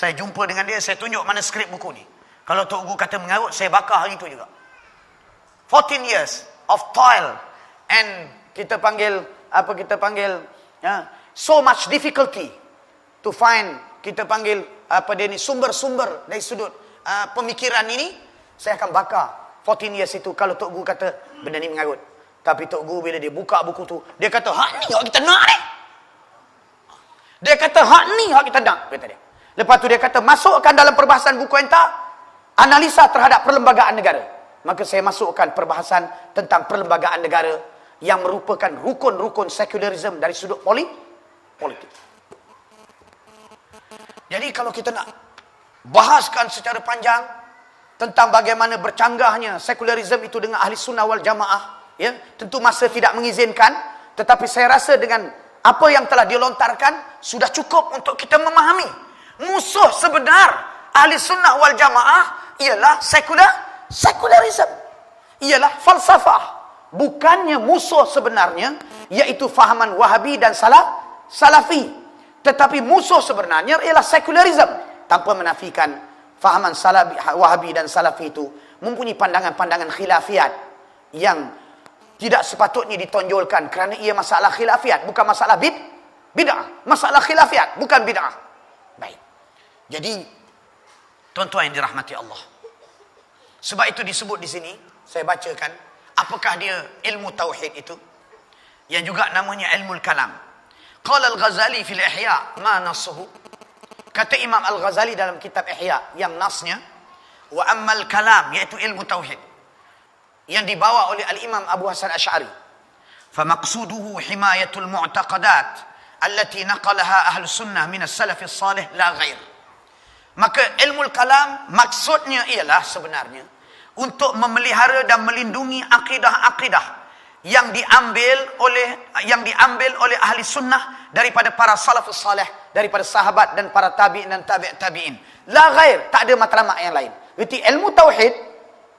Saya jumpa dengan dia, saya tunjuk mana skrip buku ni. Kalau Tok Guru kata mengarut, saya bakar hari tu juga. 14 years of toil and kita panggil so much difficulty to find, kita panggil sumber-sumber dari sudut pemikiran ini. Saya akan bakar 14 years itu kalau Tok Guru kata benda ni mengarut. Tapi Tok Guru bila dia buka buku tu, dia kata hak ni hak kita nak ni. Dia kata hak ni hak kita nak, kata dia. Lepas tu dia kata masukkan dalam perbahasan buku entah analisa terhadap perlembagaan negara. Maka saya masukkan perbahasan tentang perlembagaan negara yang merupakan rukun-rukun sekularisme dari sudut politik. Jadi kalau kita nak bahaskan secara panjang tentang bagaimana bercanggahnya sekularisme itu dengan ahli sunnah wal jamaah, ya, tentu masa tidak mengizinkan, tetapi saya rasa dengan apa yang telah dilontarkan sudah cukup untuk kita memahami musuh sebenar ahli sunnah wal jamaah ialah sekularisme, ialah falsafah. Bukannya musuh sebenarnya iaitu fahaman Wahabi dan Salafi, tetapi musuh sebenarnya ialah sekularisme, tanpa menafikan fahaman Wahabi dan Salafi itu mempunyai pandangan-pandangan khilafiat yang tidak sepatutnya ditonjolkan kerana ia masalah khilafiat, bukan masalah bid'ah. Masalah khilafiat, bukan bid'ah. Baik. Jadi, tuan-tuan yang dirahmati Allah, sebab itu disebut di sini, saya bacakan, apakah dia ilmu tauhid itu, yang juga namanya ilmu kalam. Qala Al-Ghazali fil Ihya ma nassuhu. Kata Imam Al-Ghazali dalam kitab Ihya yang nasnya, wa ammal kalam, iaitu ilmu tauhid yang dibawa oleh Al-Imam Abu Hasan Asy'ari, fa maqsuduhu himayatul mu'taqadat allati naqalaha ahlu sunnah min as-salaf as-salih la ghair. Maka ilmu kalam maksudnya ialah sebenarnya untuk memelihara dan melindungi akidah-akidah yang diambil oleh ahli sunnah daripada para salafus salih, daripada sahabat dan para tabi'in dan tabi'in. La ghair, tak ada matlamat yang lain. Berarti ilmu tauhid,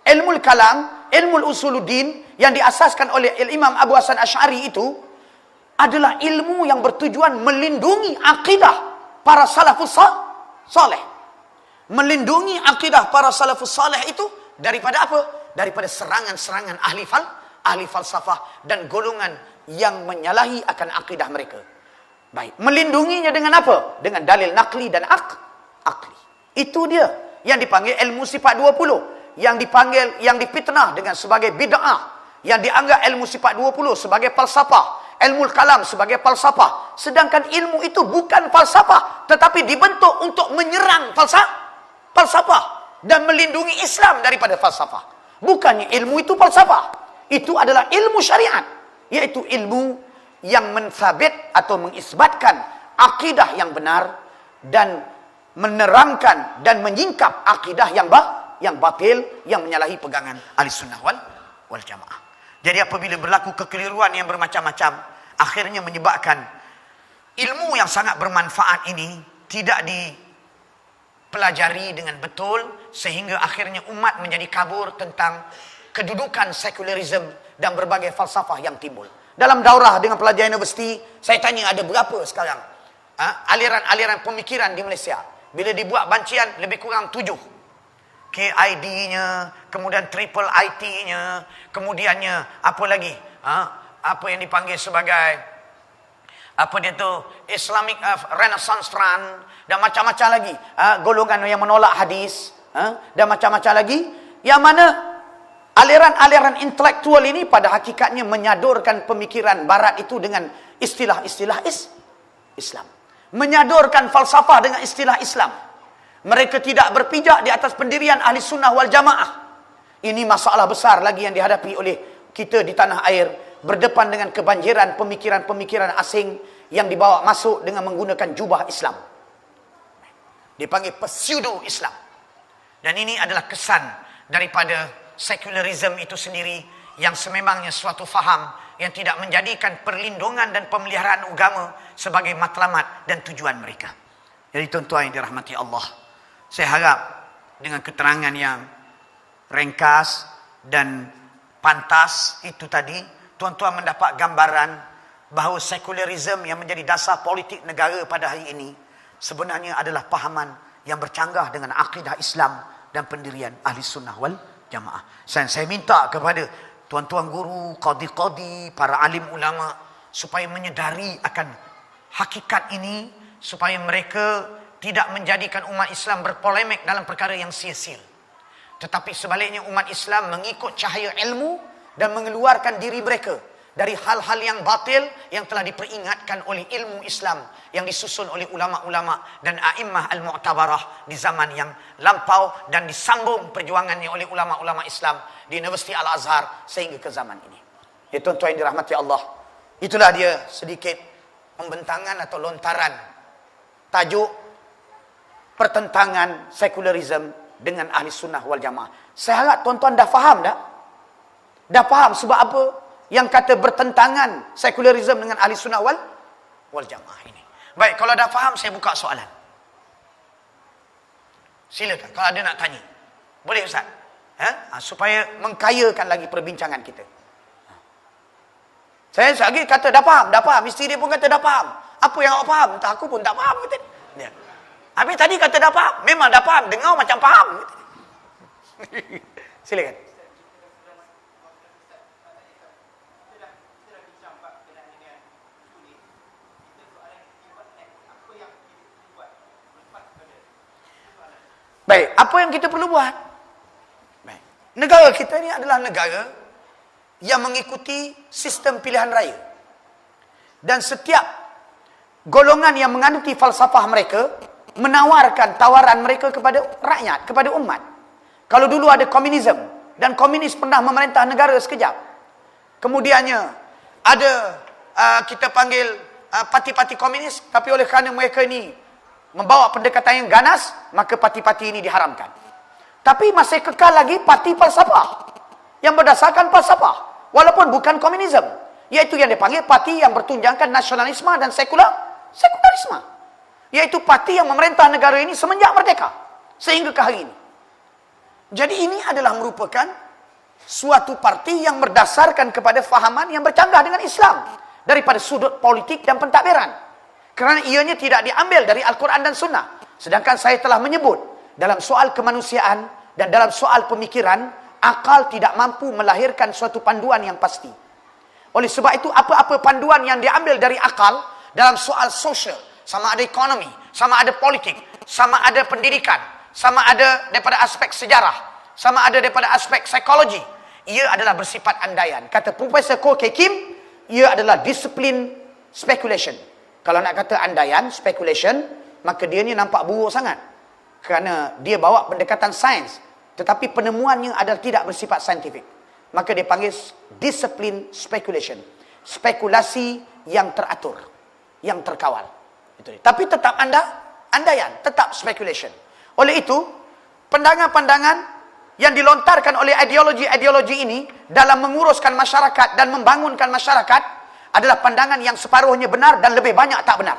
ilmu kalam, ilmu usuluddin yang diasaskan oleh Imam Abu Hasan Asy'ari itu adalah ilmu yang bertujuan melindungi akidah para salafus salih. Melindungi akidah para salafus salih itu daripada apa? Daripada serangan-serangan ahli falsafah dan golongan yang menyalahi akan akidah mereka. Baik, melindunginya dengan apa? Dengan dalil naqli dan akli. Itu dia yang dipanggil ilmu sifat 20, yang dipitnah dengan sebagai bid'ah, yang dianggap ilmu sifat 20 sebagai falsafah, ilmu kalam sebagai falsafah. Sedangkan ilmu itu bukan falsafah, tetapi dibentuk untuk menyerang falsafah dan melindungi Islam daripada falsafah. Bukannya ilmu itu falsafah. Itu adalah ilmu syariat, yaitu ilmu yang mensabit atau mengisbatkan akidah yang benar dan menerangkan dan menyingkap akidah yang batil, yang menyalahi pegangan ahli sunnah wal jamaah. Jadi apabila berlaku kekeliruan yang bermacam-macam, akhirnya menyebabkan ilmu yang sangat bermanfaat ini tidak dipelajari dengan betul, sehingga akhirnya umat menjadi kabur tentang kedudukan sekularisme dan berbagai falsafah yang timbul. Dalam daurah dengan pelajar universiti, saya tanya ada berapa sekarang aliran-aliran pemikiran di Malaysia. Bila dibuat bancian, lebih kurang 7. KID-nya, kemudian triple IT-nya, kemudiannya apa lagi? Apa yang dipanggil sebagai Islamic Renaissance Front, dan macam-macam lagi. Golongan yang menolak hadis, dan macam-macam lagi. Yang mana aliran-aliran intelektual ini pada hakikatnya menyodorkan pemikiran barat itu dengan istilah-istilah Islam. Menyodorkan falsafah dengan istilah Islam. Mereka tidak berpijak di atas pendirian ahli sunnah wal jamaah. Ini masalah besar lagi yang dihadapi oleh kita di tanah air, berdepan dengan kebanjiran pemikiran-pemikiran asing yang dibawa masuk dengan menggunakan jubah Islam. Dipanggil pseudo Islam. Dan ini adalah kesan daripada sekularisme itu sendiri, yang sememangnya suatu faham yang tidak menjadikan perlindungan dan pemeliharaan agama sebagai matlamat dan tujuan mereka. Jadi tuan-tuan yang dirahmati Allah, saya harap dengan keterangan yang ringkas dan pantas itu tadi, tuan-tuan mendapat gambaran bahawa sekularisme yang menjadi dasar politik negara pada hari ini sebenarnya adalah pahaman yang bercanggah dengan akidah Islam dan pendirian ahli sunnah wal jamaah. Saya minta kepada tuan-tuan guru, qadi-qadi, para alim ulama supaya menyedari akan hakikat ini, supaya mereka tidak menjadikan umat Islam berpolemik dalam perkara yang sia-sia. Tetapi sebaliknya umat Islam mengikut cahaya ilmu dan mengeluarkan diri mereka dari hal-hal yang batil yang telah diperingatkan oleh ilmu Islam yang disusun oleh ulama-ulama dan a'immah al-mu'tabarah di zaman yang lampau dan disambung perjuangannya oleh ulama-ulama Islam di Universiti Al-Azhar sehingga ke zaman ini. Ya tuan-tuan yang dirahmati Allah, itulah dia sedikit pembentangan atau lontaran tajuk pertentangan sekularisme dengan ahli sunnah wal jamaah. Saya harap tuan-tuan dah faham dah? Dah faham sebab apa yang kata bertentangan sekularisme dengan ahli sunnah wal jamaah ini. Baik, kalau dah faham saya buka soalan. Silakan kalau ada nak tanya. Boleh Ustaz? Supaya mengkayakan lagi perbincangan kita. Saya lagi kata dah faham. Isteri dia pun kata dah faham. Apa yang awak faham? Entah aku pun tak faham. Dia. Habis tadi kata dah faham. Memang dah faham. Dengar macam faham. Silakan. Baik, apa yang kita perlu buat? Baik. Negara kita ni adalah negara yang mengikuti sistem pilihan raya. Dan setiap golongan yang menganuti falsafah mereka menawarkan tawaran mereka kepada rakyat, kepada umat. Kalau dulu ada komunisme dan komunis pernah memerintah negara sekejap. Kemudiannya ada kita panggil parti-parti komunis, tapi oleh kerana mereka ini membawa pendekatan yang ganas, maka parti-parti ini diharamkan. Tapi masih kekal lagi parti falsafah yang berdasarkan falsafah, walaupun bukan komunisme, iaitu yang dipanggil parti yang bertunjangkan nasionalisme dan sekularisme, iaitu parti yang memerintah negara ini semenjak merdeka sehingga ke hari ini. Jadi ini adalah merupakan suatu parti yang berdasarkan kepada fahaman yang bercanggah dengan Islam daripada sudut politik dan pentadbiran. Kerana ianya tidak diambil dari Al-Quran dan Sunnah. Sedangkan saya telah menyebut dalam soal kemanusiaan dan dalam soal pemikiran, akal tidak mampu melahirkan suatu panduan yang pasti. Oleh sebab itu, apa-apa panduan yang diambil dari akal dalam soal sosial, sama ada ekonomi, sama ada politik, sama ada pendidikan, sama ada daripada aspek sejarah, sama ada daripada aspek psikologi, ia adalah bersifat andaian. Kata Profesor Koh Kei Kim, ia adalah disiplin speculation. Kalau nak kata andaian, speculation, maka dia ni nampak buruk sangat. Kerana dia bawa pendekatan sains, tetapi penemuannya adalah tidak bersifat saintifik. Maka dia panggil discipline speculation. Spekulasi yang teratur, yang terkawal. Itu dia. Tapi tetap andaian, tetap speculation. Oleh itu, pandangan-pandangan yang dilontarkan oleh ideologi-ideologi ini dalam menguruskan masyarakat dan membangunkan masyarakat adalah pandangan yang separuhnya benar dan lebih banyak tak benar.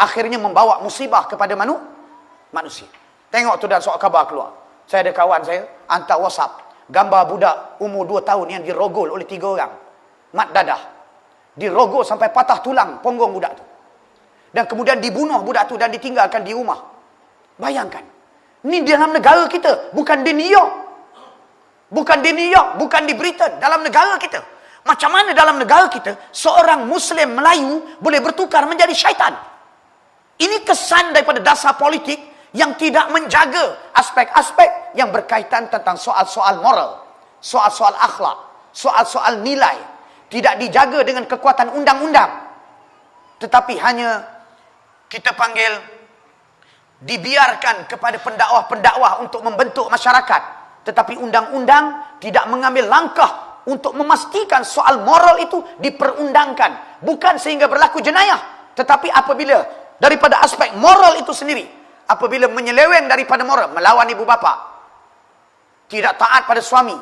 Akhirnya membawa musibah kepada manusia. Tengok tu dalam soal khabar keluar. Saya ada kawan saya hantar WhatsApp gambar budak umur 2 tahun yang dirogol oleh 3 orang. Mat dadah. Dirogol sampai patah tulang punggung budak tu. Dan kemudian dibunuh budak tu dan ditinggalkan di rumah. Bayangkan. Ini dalam negara kita, bukan di New York. Bukan di New York, bukan di Britain, dalam negara kita. Macam mana dalam negara kita seorang Muslim Melayu boleh bertukar menjadi syaitan? Ini kesan daripada dasar politik yang tidak menjaga aspek-aspek yang berkaitan tentang soal-soal moral, soal-soal akhlak, soal-soal nilai. Tidak dijaga dengan kekuatan undang-undang. Tetapi hanya kita panggil dibiarkan kepada pendakwah-pendakwah untuk membentuk masyarakat. Tetapi undang-undang tidak mengambil langkah untuk memastikan soal moral itu diperundangkan. Bukan sehingga berlaku jenayah, tetapi apabila daripada aspek moral itu sendiri, apabila menyeleweng daripada moral, melawan ibu bapa, tidak taat pada suami,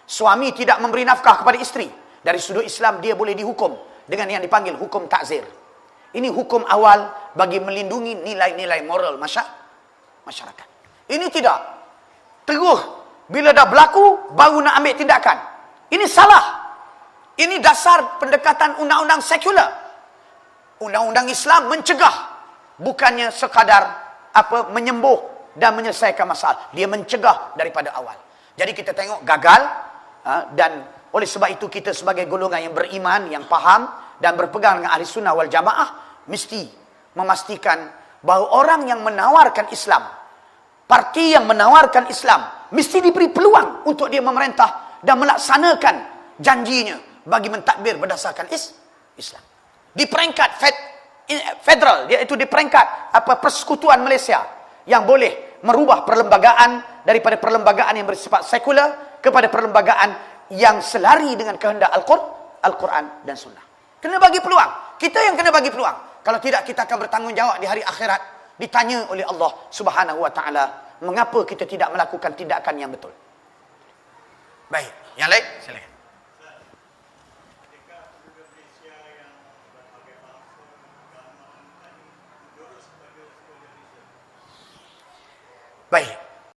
suami tidak memberi nafkah kepada isteri, dari sudut Islam dia boleh dihukum dengan yang dipanggil hukum takzir. Ini hukum awal bagi melindungi nilai-nilai moral masyarakat. Ini tidak. Terus bila dah berlaku baru nak ambil tindakan. Ini salah. Ini dasar pendekatan undang-undang sekular. Undang-undang Islam mencegah, bukannya sekadar menyembuh dan menyelesaikan masalah. Dia mencegah daripada awal. Jadi kita tengok gagal, dan oleh sebab itu kita sebagai golongan yang beriman, yang faham dan berpegang dengan ahli sunnah wal jamaah, mesti memastikan bahawa orang yang menawarkan Islam, parti yang menawarkan Islam, mesti diberi peluang untuk dia memerintah dan melaksanakan janjinya bagi mentadbir berdasarkan Islam. Di peringkat federal, iaitu di peringkat Persekutuan Malaysia, yang boleh merubah perlembagaan daripada perlembagaan yang bersifat sekular kepada perlembagaan yang selari dengan kehendak Al-Quran dan Sunnah. Kena bagi peluang. Kita yang kena bagi peluang. Kalau tidak, kita akan bertanggungjawab di hari akhirat, ditanya oleh Allah Subhanahu wa taala, mengapa kita tidak melakukan tindakan yang betul. Baik, yang lain silakan. Baik.